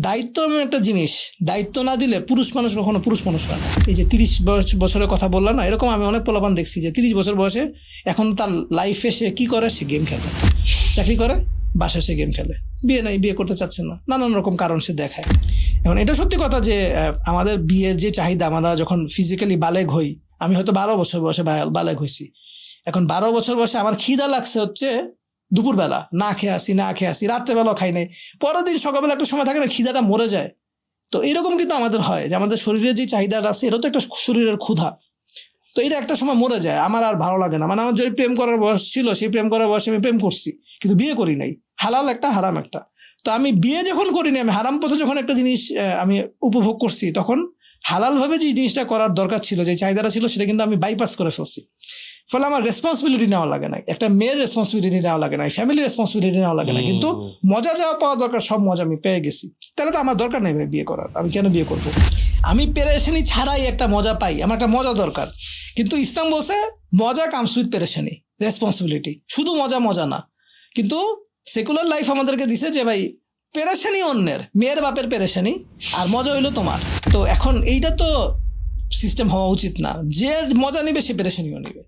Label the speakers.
Speaker 1: দায়িত্ব এমন একটা জিনিস, দায়িত্ব না দিলে পুরুষ মানুষ কখনো পুরুষ মানুষ হয় না। এই যে 30 বছরের কথা বললাম না, এরকম আমি অনেক পোলাপান দেখছি যে 30 বছর বয়সে এখন তার লাইফে সে কি করে, সে গেম খেলে, চাকরি করে, বাসায় সে গেম খেলে, বিয়ে নাই, বিয়ে করতে চাচ্ছে না, নানান রকম কারণ সে দেখায়। এখন এটা সত্যি কথা যে আমাদের বিয়ের যে চাহিদা, আমরা যখন ফিজিক্যালি বালেগ হই, আমি হয়তো 12 বছর বয়সে বালেগ হয়েছি, এখন 12 বছর বয়সে আমার খিদা লাগছে হচ্ছে দুপুরবেলা, না খেয়ে আসি, রাত্রেবেলাও খাই নাই, পরের দিন সকালবেলা একটা সময় থাকে না, খিদাটা মরে যায়। তো এরকম কিন্তু আমাদের হয় যে আমাদের শরীরের যে চাহিদাটা আছে, এটা তো একটা শরীরের ক্ষুধা, তো এটা একটা সময় মরে যায়, আমার আর ভালো লাগে না। মানে আমার যে প্রেম করার বয়স ছিল, সেই প্রেম করার বয়সে আমি প্রেম করছি, কিন্তু বিয়ে করি নাই। হালাল একটা, হারাম একটা। তো আমি বিয়ে যখন করিনি, আমি হারাম পথে যখন একটা জিনিস আমি উপভোগ করছি, তখন হালাল ভাবে যে জিনিসটা করার দরকার ছিল, যে চাহিদাটা ছিল, সেটা কিন্তু আমি বাইপাস করে ফেলছি। ফলে আমার রেসপন্সিবিলিটি নেওয়া লাগে না, একটা মেয়ের রেসপন্সিবিলিটি নেওয়া লাগে না, ফ্যামিলির রেসপন্সিবিলিটি নেওয়া লাগে না, কিন্তু মজা যাওয়া পাওয়া দরকার, সব মজা আমি পেয়ে গেছি। তাহলে তো আমার দরকার নেই ভাই বিয়ে করার, আমি কেন বিয়ে করবো? আমি পেরেশানি ছাড়াই একটা মজা পাই, আমার একটা মজা দরকার। কিন্তু ইসলাম বলছে মজা কামস উইথ পেরেশানি, রেসপন্সিবিলিটি। শুধু মজা না, কিন্তু সেকুলার লাইফ আমাদেরকে দিছে যে ভাই পেরেশানি অন্যের, মেয়ের বাপের পেরেশানি, আর মজা হইলো তোমার। তো এখন এইটা তো সিস্টেম হওয়া উচিত না, যে মজা নিবে সে পেরেশানিও নিবে।